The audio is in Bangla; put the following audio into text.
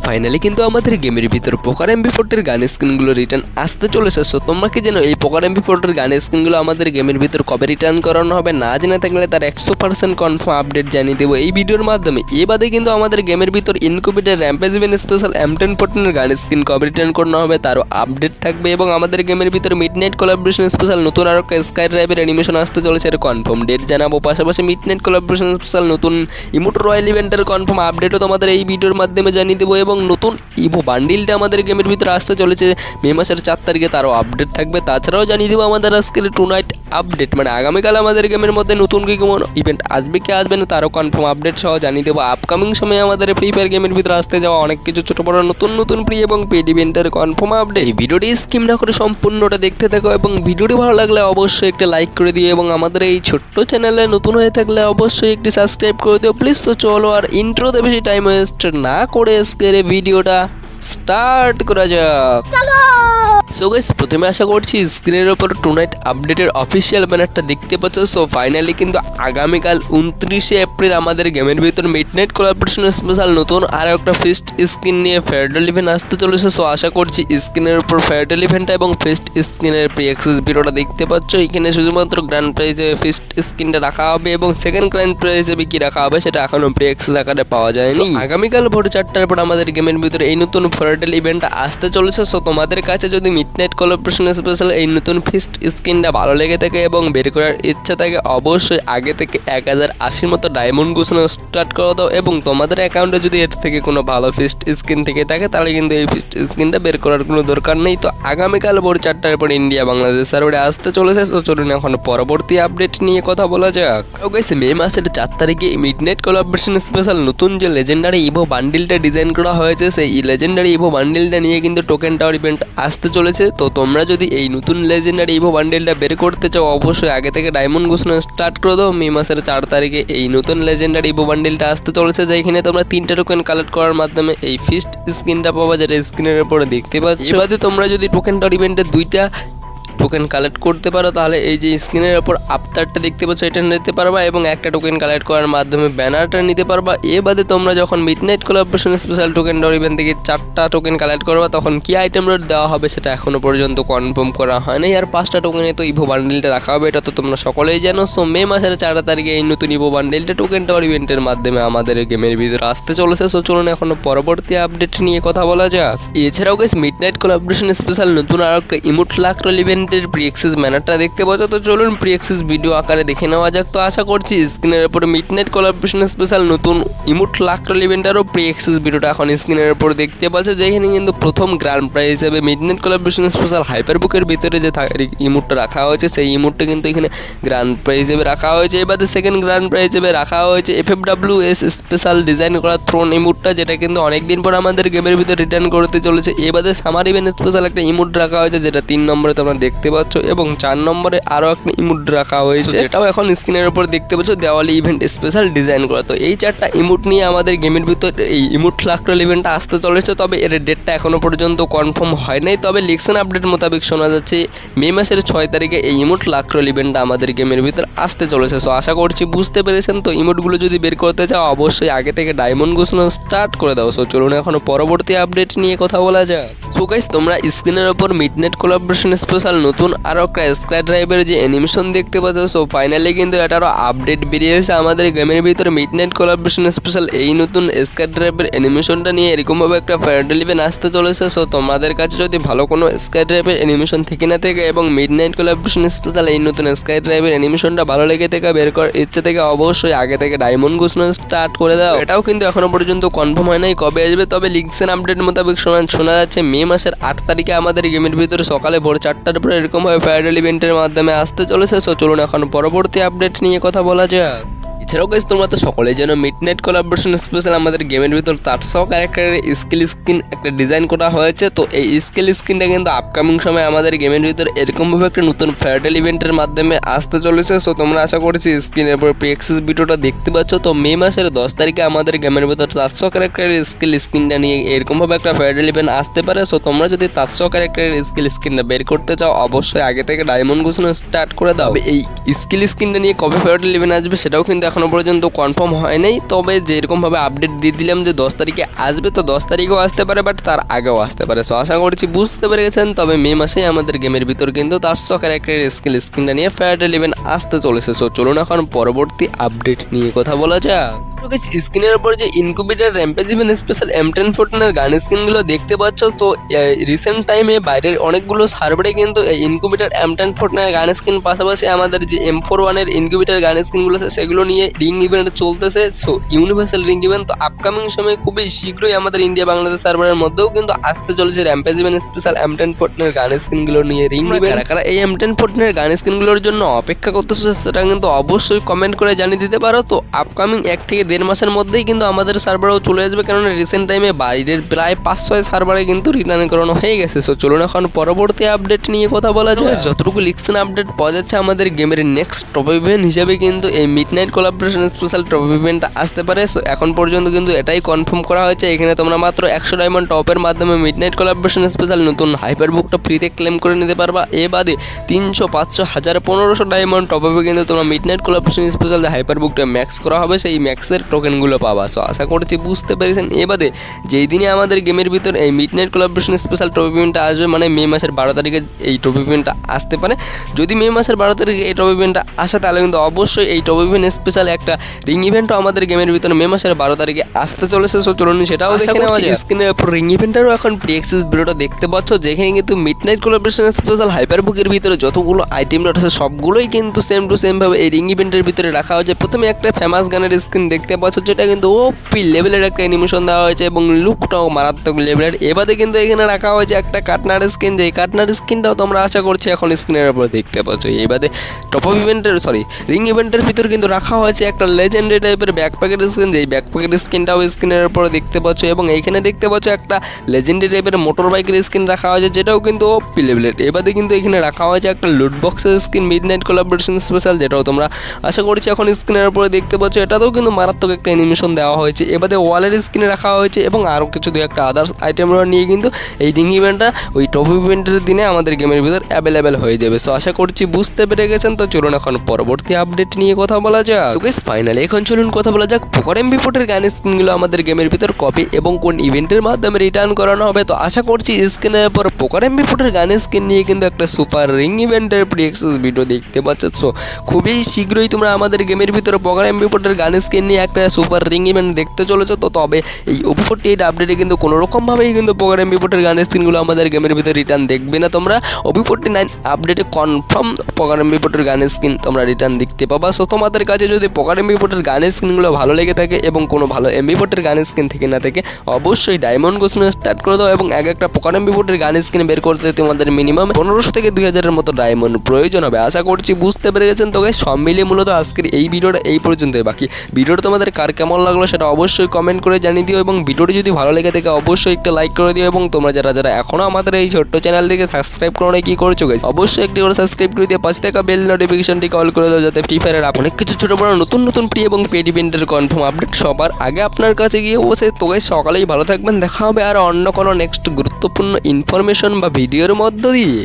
ফাইনালি কিন্তু আমাদের গেমের ভিতর পোকার এমপি4 গান স্কিনগুলো রিটার্ন আসতে চলেছে। সো তোমরা কি জানো এই পোকার এমপি4 গান স্কিনগুলো আমাদের গেমের ভিতর কবে রিটার্ন করানো হবে? না জেনে থাকলে তার 100% কনফার্ম আপডেট জানিয়ে দেবো এই ভিডিওর মাধ্যমে। এ বাদে কিন্তু আমাদের গেমের ভিতর incubator rampage event special M1014 গান স্কিন কবে রিটার্ন করানো হবে তারও আপডেট থাকবে, এবং আমাদের গেমের ভিতর মিডনাইট কোলাবোরেশন স্পেশাল নতুন আরও একটা স্কাই ড্রাইভের অ্যানিমেশন আসতে চলেছে, এর কনফার্ম ডেট জানাবো। পাশাপাশি মিডনাইট কোলাবোরেশন স্পেশাল নতুন ইমোট রয়্যাল ইভেন্টের কনফার্ম আপডেটও তোমাদের এই ভিডিওর মাধ্যমে জানিয়ে দেবো, এবং নতুন ইভো বান্ডিলটা আমাদের গেমের ভিতরে আসতে চলেছে মে মাসের 4 তারিখে, তারও আপডেট থাকবে। তাছাড়াও জানিয়ে দেবো আমাদের আজকের টু নাইট আপডেট, মানে আগামীকাল আমাদের গেমের মধ্যে নতুন কি কোনো ইভেন্ট আসবে কি আসবে না তারও কনফার্ম আপডেট সহ জানিয়ে দেবো। আপকামিং সময়ে আমাদের ফ্রি ফায়ার গেমের ভিতরে আসতে যাওয়া অনেক কিছু ছোটো বড় নতুন ফ্রি এবং পেড ইভেন্টের কনফার্ম আপডেট। এই ভিডিওটি স্কিপ না করে সম্পূর্ণটা দেখতে থাকো, এবং ভিডিওটি ভালো লাগলে অবশ্যই একটা লাইক করে দিও, এবং আমাদের এই ছোট্ট চ্যানেলে নতুন হয়ে থাকলে অবশ্যই একটি সাবস্ক্রাইব করে দিও প্লিজ। তো চলো আর ইন্ট্রোতে বেশি টাইম ওয়েস্ট না করে আজকের ভিডিওটা স্টার্ট করা যাক। সো গাইস, প্রথমে আশা করছি স্ক্রিনের ওপর টু নাইট আপডেটের অফিসিয়াল ব্যানারটা দেখতে পাচ্ছ। সো ফাইনালি কিন্তু আগামীকাল 29শে এপ্রিল আমাদের গেমের ভিতর মিডনাইট কোলাবোরেশন স্পেশাল নতুন আর একটা ফিস্ট স্কিন নিয়ে ফেয়ারডেল ইভেন্ট আসতে চলেছে। সো আশা করছি স্ক্রিনের উপর ফেয়ারডেল ইভেন্টটা এবং ফিস্ট স্কিনের প্রি অ্যাক্সেস ভিডিওটা দেখতে পাচ্ছ। এখানে শুধুমাত্র গ্র্যান্ড প্রাইজে ফিস্ট স্কিনটা রাখা হবে, এবং সেকেন্ড গ্র্যান্ড প্রাইজ হিসেবে কি রাখা হবে সেটা এখনো প্রি অ্যাক্সেস আকারে পাওয়া যায়নি। আগামীকাল ভোর 4টার পর আমাদের গেমের ভিতরে এই নতুন ফেয়ারডেল ইভেন্টটা আসতে চলেছে। সো তোমাদের কাছে যদি মিডনাইট কোলাবোরেশন স্পেশাল এই নতুন ফিস্ট স্কিনটা ভালো লেগে থাকে এবং বের করার ইচ্ছা থাকে, অবশ্যই আগে থেকে 1080 মতো ডায়মন্ড ঘোষণা স্টার্ট করে দাও, এবং তোমাদের অ্যাকাউন্টে যদি এর থেকে কোনো ভালো ফিস্ট স্কিন থেকে থাকে তাহলে কিন্তু এই ফিস্ট স্কিনটা বের করার কোনো দরকার নেই। তো আগামীকাল ভোর 4টার পর ইন্ডিয়া বাংলাদেশ সার্ভারে আসতে চলেছে। তো চলুন এখন পরবর্তী আপডেট নিয়ে কথা বলা যাক। ওকে, মে মাসের 4 তারিখে মিডনাইট কোলাবোরেশন স্পেশাল নতুন যে লেজেন্ডারি ইভো বান্ডিলটা ডিজাইন করা হয়েছে, সেই লেজেন্ডারি ইভো বান্ডিলটা নিয়ে কিন্তু টোকেন টাওয়ার ইভেন্ট আসতে চলেছে। তো তোমরা যদি এই নতুন লেজেন্ডারি ইভো বান্ডিলটা বের করতে চাও, অবশ্যই আগে থেকে ডায়মন্ড ঘোষণা স্টার্ট করে দাও। মে মাসের 4 তারিখে এই নতুন লেজেন্ডারি ইভো বান্ডিলটা আসতে চলেছে, যেখানে তোমরা 3টা টোকেন কালেক্ট করার মাধ্যমে এই ফিস্ট স্কিনটা পাবা, যেটা স্ক্রিনের উপরে দেখতে পাচ্ছ। এবারে তোমরা যদি টোকেন টাওয়ার ইভেন্টে 2টা টোকেন কালেক্ট করতে পারো তাহলে এই যে স্ক্রিনের ওপর আফতারটা দেখতে পাচ্ছ এটা নিতে পারবা, এবং একটা টোকেন কালেক্ট করার মাধ্যমে ব্যানারটা নিতে পারবা। এ বাদে তোমরা যখন midnight collaboration special token tower event থেকে 4টা টোকেন কালেক্ট করবা, তখন কি আইটেম রেট দেওয়া হবে সেটা এখনো পর্যন্ত কনফার্ম করা হয়নি। আর 5টা টোকেনে তো ইভো বান্ডিলটা রাখা হবে, এটা তো তোমরা সকলেই জানো। সো মে মাসের 4 তারিখে এই নতুন ইভো বান্ডিলটা টোকেন টাওয়ার ইভেন্টের মাধ্যমে আমাদের গেমের ভিতরে আসতে চলেছে। সো চলুন এখন পরবর্তী আপডেট নিয়ে কথা বলা যাক। এছাড়াও গাইস, মিডনাইট কোলাবোরেশন স্পেশাল নতুন আর একটা ইমোট লাক রোল ইভেন্টের প্রি অ্যাক্সেস ব্যানারটা দেখতে পাচ্ছ। তো চলুন প্রি অ্যাক্সেস ভিডিও আকারে দেখে নেওয়া যাক। তো আশা করছি স্ক্রিনের উপরে মিডনাইট কোলাবোরেশন স্পেশাল নতুন ইমোট লাক রোল ইভেন্টেরও প্রি অ্যাক্সেস ভিডিওটা এখন স্ক্রিনের উপর দেখতে পাচ্ছ, যেখানে কিন্তু প্রথম গ্র্যান্ড প্রাইজ হিসেবে মিডনাইট কোলাবোরেশন স্পেশাল হাইপার বুকের ভিতরে যে ইমোটটা রাখা হয়েছে, সেই ইমোটটা কিন্তু এখানে গ্র্যান্ড প্রাইজ হিসেবে রাখা হয়েছে। এবারে সেকেন্ড গ্র্যান্ড প্রাইজ হিসেবে রাখা হয়েছে FFWS স্পেশাল ডিজাইন করা থ্রোন ইমোটটা, যেটা কিন্তু অনেকদিন পর আমাদের গেমের ভিতরে রিটার্ন করতে চলেছে। এবারে সামার ইভেন্ট স্পেশাল একটা ইমোট রাখা হয়েছে, যেটা 3 নম্বরে তোমরা দেখতে পাচ্ছ, এবং 4 নম্বরে আরও একটা ইমোট রাখা হয়েছে, যেটাও এখন স্ক্রিনের উপর দেখতে পাচ্ছ দেওয়ালি ইভেন্ট স্পেশাল ডিজাইন করা। তো এই 4টা ইমোট নিয়ে আমাদের গেমের ভিতর এই ইমোট লাকরোল ইভেন্টটা আসতে চলেছে, তবে এর ডেটটা এখনো পর্যন্ত কনফার্ম হয় নাই। তবে লিকশন আপডেট মোতাবেক শোনা যাচ্ছে মে মাসের 6 তারিখে এই ইমোট লাকরোল ইভেন্টটা আমাদের গেমের ভিতর আসতে চলেছে। সো আশা করছি বুঝতে পেরেছেন। তো ইমোটগুলো যদি বের করতে চাও, অবশ্যই আগে থেকে ডায়মন্ড ঘোষণা স্টার্ট করে দাও। সো চলুন এখন পরবর্তী আপডেট নিয়ে কথা বলা যাক। সো গাইস, তোমরা স্ক্রিনের উপর মিডনাইট কোলাবোরেশন স্পেশাল নতুন আরও একটা স্কাই ড্রাইভের যে অ্যানিমেশন দেখতে পাচ্ছ। সো ফাইনালি কিন্তু এটারও আপডেট বেরিয়েছে আমাদের গেমের ভিতরে মিডনাইট কোলাবোরেশন স্পেশাল এই নতুন স্কাই ড্রাইভের অ্যানিমেশনটা নিয়ে এরকমভাবে একটা ফেয়ারডেল ইভেন্ট আসতে চলেছে। সো তোমাদের কাছে যদি ভালো কোনো স্কাই ড্রাইভের অ্যানিমেশন থেকে না থাকে, এবং মিডনাইট কোলাবোরেশন স্পেশাল এই নতুন স্কাই ড্রাইভের অ্যানিমেশনটা ভালো লেগে থেকে বের করার ইচ্ছে থেকে, অবশ্যই আগে থেকে ডায়মন্ড ঘোষণা স্টার্ট করে দাও। এটাও কিন্তু এখনো পর্যন্ত কনফার্ম হয় নাই কবে আসবে, তবে লিকশন আপডেট মোতাবেক শোনা যাচ্ছে মে মাসের 8 তারিখে আমাদের গেমের ভিতরে সকালে ভোর 4টার পরে এরকমভাবে ফেয়ারডেল ইভেন্টের মাধ্যমে আসতে চলেছে। সো চলুন এখন পরবর্তী আপডেট নিয়ে কথা বলা যাক। এছাড়াও গাইস, তোমরা তো সকলেই যেন মিডনাইট কোলাবোরেশন স্পেশাল আমাদের গেমের ভিতর 400 ক্যারেক্টারের স্কিল স্কিন একটা ডিজাইন করা হয়েছে। তো এই স্কিল স্কিনটা কিন্তু আপকামিং সময় আমাদের গেমের ভিতর এরকমভাবে একটা নতুন ফেয়ারডেল ইভেন্টের মাধ্যমে আসতে চলেছে। সো তোমরা আশা করছি স্ক্রিনের উপর প্রি অ্যাক্সেস ভিডিওটা দেখতে পাচ্ছ। তো মে মাসের 10 তারিখে আমাদের গেমের ভিতর 400 ক্যারেক্টারের স্কিল স্কিনটা নিয়ে এরকমভাবে একটা ফেয়ারডেল ইভেন্ট আসতে পারে। সো তোমরা যদি 400 ক্যারেক্টারের স্কিল স্কিনটা বের করতে চাও, অবশ্যই আগে থেকে ডায়মন্ড ঘোষণা স্টার্ট করে দাও। এই স্কিল স্কিনটা নিয়ে কবে ফেয়ারডেল ইভেন্ট আসবে সেটাও কিন্তু এখনো এখনও পর্যন্ত কনফার্ম হয় নাই, তবে যেরকমভাবে আপডেট দিয়ে দিলাম যে 10 তারিখে আসবে, তো 10 তারিখেও আসতে পারে, বাট তার আগেও আসতে পারে। সো আশা করছি বুঝতে পেরে গেছেন। তবে মে মাসেই আমাদের গেমের ভিতর কিন্তু তার সকার একটা স্কিনটা নিয়ে ফেয়ারটেল ইভেন্ট আসতে চলেছে। সো চলুন এখন পরবর্তী আপডেট নিয়ে কথা বলা যাক। স্ক্রিনের উপর যে incubator rampage event special M1014 গান স্কিনগুলো দেখতে পাচ্ছ, তো রিসেন্ট টাইমে বাইরের অনেকগুলো সার্ভারে কিন্তু এই ইনকিউবেটর M1014 গান স্কিন পাশাপাশি আমাদের যে M41 ইনকিউবেটর গান স্কিনগুলো আছে সেগুলো নিয়ে রিং ইভেন্ট চলতেছে। সো ইউনিভার্সাল রিং ইভেন্ট তো আপকামিং সময় খুবই শীঘ্রই আমাদের ইন্ডিয়া বাংলাদেশ সার্ভারের মধ্যেও কিন্তু আসতে চলেছে র্যাম্পেজ ইভেন্ট স্পেশাল M1014 গান স্কিনগুলো নিয়ে রিং ইভেন্ট। কারা এই M1014 গান স্কিনগুলোর জন্য অপেক্ষা করতেছে সেটা কিন্তু অবশ্যই কমেন্ট করে জানিয়ে দিতে পারো। তো আপকামিং 1 থেকে 1.5 মাসের মধ্যেই কিন্তু আমাদের সার্ভারেও চলে আসবে, কারণ রিসেন্ট টাইমে বাইরের প্রায় 5-6 সার্ভারে কিন্তু রিটার্ন করানো হয়ে গেছে। সো চলুন এখন পরবর্তী আপডেট নিয়ে কথা বলা যায়। যতটুকু লিক্সন আপডেট পাওয়া যাচ্ছে, আমাদের গেমের নেক্সট টপ ইভেন্ট হিসেবে কিন্তু এই মিডনাইট কোলাবোরেশন স্পেশাল টপ ইভেন্টটা আসতে পারে। সো এখন পর্যন্ত কিন্তু এটাই কনফার্ম করা হয়েছে। এখানে তোমরা মাত্র 100 ডায়মন্ড টপের মাধ্যমে মিডনাইট কোলাবোরেশন স্পেশাল নতুন হাইপার বুকটা ফ্রিতে ক্লেম করে নিতে পারবা। এ বাদে 300, 500, 1000, 1500 ডায়মন্ড টপে কিন্তু তোমরা মিডনাইট কোলাবোরেশন স্পেশাল যে হাইপার বুকটা ম্যাক্স করা হবে সেই ম্যাক্সের টোকেনগুলো পাবা। সো আশা করছি বুঝতে পেরেছেন। এবারে যেই দিনে আমাদের গেমের ভিতর এই মিডনাইট কোলাবোরেশন স্পেশাল টপ ইভেন্টটা আসবে, মানে মে মাসের 12 তারিখে এই টপ ইভেন্টটা আসতে পারে। যদি মে মাসের 12 তারিখে এই টপ ইভেন্টটা আসে, তাহলে কিন্তু অবশ্যই এই টপ ইভেন্ট স্পেশাল একটা রিং ইভেন্টও আমাদের গেমের ভিতরে মে মাসের 12 তারিখে আসতে চলেছে। সো চলুন সেটাও দেখে নেওয়া যাক। স্ক্রিনের উপর রিং ইভেন্টেরও এখন প্রি-অ্যাক্সেস ভিডিওটা দেখতে পাচ্ছ, যেখানে কিন্তু মিডনাইট কোলাবোরেশন স্পেশাল হাইপার বুকের ভিতরে যতগুলো আইটেম আছে সবগুলোই কিন্তু সেম টু সেম ভাবে এই রিং ইভেন্টের ভিতরে রাখা হয়েছে। প্রথমে একটা ফেমাস গানের স্ক্রিন দেখতে পাচ্ছ, যেটা কিন্তু ওপি লেভেলের একটা অ্যানিমেশন দেওয়া হয়েছে এবং লুকটাও মারাত্মক লেভেলের। এবারে কিন্তু এখানে রাখা হয়েছে একটা কাটনার স্কিন, যে কাটনার স্কিনটাও তোমরা আশা করছি এখন স্ক্রিনের উপর দেখতে পাচ্ছ। এবারে টপ অফ ইভেন্টের রিং ইভেন্টের ভিতর কিন্তু রাখা হয়েছে একটা লেজেন্ডারি টাইপের ব্যাকপ্যাকের স্কিন, যেই ব্যাকপ্যাকের স্কিনটাও স্ক্রিনের উপর দেখতে পাচ্ছ। এবং এইখানে দেখতে পাচ্ছ একটা লেজেন্ডারি টাইপের মোটর বাইকের স্কিন রাখা হয়েছে, যেটাও কিন্তু ওপি লেভেলের। এবারে কিন্তু এখানে রাখা হয়েছে একটা লুট বক্সের স্কিন মিডনাইট কোলাবোরেশন স্পেশাল, যেটাও তোমরা আশা করছি এখন স্ক্রিনের উপরে দেখতে পাচ্ছ। এটাতেও কিন্তু মারাত্মক একটা অ্যানিমেশন দেওয়া হয়েছে। এবারে ওয়ালের স্ক্রিনে রাখা হয়েছে এবং আরও কিছু দু একটা আদার্স আইটেম নিয়ে কিন্তু এই রিং ইভেন্টটা ওই টপ ইভেন্টের দিনে আমাদের গেমের ভিতর অ্যাভেলেবেল হয়ে যাবে। সো আশা করছি বুঝতে পেরে গেছেন। তো চলুন এখন পরবর্তী আপডেট নিয়ে কথা বলা যাক। সো গাইস ফাইনালি এখন চলুন কথা বলা যাক পোকার এমবি14 গান স্কিনগুলো আমাদের গেমের ভিতর কবে এবং কোন ইভেন্টের মাধ্যমে রিটার্ন করানো হবে। তো আশা করছি স্ক্রিনের পর পোকার এমবি14 গান স্কিন নিয়ে কিন্তু একটা সুপার রিং ইভেন্টের প্রি-অ্যাক্সেস ভিডিও দেখতে পাচ্ছ। সো খুবই শীঘ্রই তোমরা আমাদের গেমের ভিতরে পোকার এমবি14 গান স্কিন নিয়ে একটা সুপার রিং ইভেন্ট দেখতে চলেছো। তো তবে এই OP48 আপডেটে কিন্তু কোনো রকমভাবেই কিন্তু পোকার এমবি14 গান স্কিনগুলো আমাদের গেমের ভিতরে রিটার্ন দেখবে না তোমরা। OP49 আপডেটে কনফার্ম পোকার এমবি14 গান স্কিন তোমরা রিটার্ন দেখতে পাবা। সো তোমাদের কাছে যদি পোকার এমবি14 গান স্কিনগুলো ভালো লেগে থাকে এবং কোনো ভালো এমবি14 গান স্কিন থেকে না থাকে, অবশ্যই ডায়মন্ড গোসনো স্টার্ট করে দাও এবং এক একটা পোকার এমবি14 গান স্কিন বের করতে তোমাদের মিনিমাম 1500 থেকে 2000 এর মতো ডায়মন্ড প্রয়োজন হবে। আশা করছি বুঝতে পেরে গেছেন। তো গাইস সব মিলিয়ে মূলত আজকের এই ভিডিওটা এই পর্যন্তই। বাকি ভিডিওটা তোমাদের কার কেমন লাগলো সেটা অবশ্যই কমেন্ট করে জানিয়ে দিও এবং ভিডিওটি যদি ভালো লেগে থাকে অবশ্যই একটা লাইক করে দিও। এবং তোমরা যারা যারা এখনো আমাদের এই ছোট্ট চ্যানেলটিকে সাবস্ক্রাইব করো না কি করছো গাইস, অবশ্যই একটি করে সাবস্ক্রাইব করে দিয়ে পাশে থাকা বেল নোটিফিকেশনটি কল করে দাও, যাতে ফ্রি ফায়ারের অনেক কিছু ছোট বড় নতুন নতুন ফ্রি এবং পেড ইভেন্টের কনফার্ম আপডেট সবার আগে আপনার কাছে গিয়ে বসে। তো গাইস সকালেই ভালো থাকবেন, দেখা হবে আর অন্য কোনো নেক্সট গুরুত্বপূর্ণ ইনফরমেশন বা ভিডিওর মধ্য দিয়ে।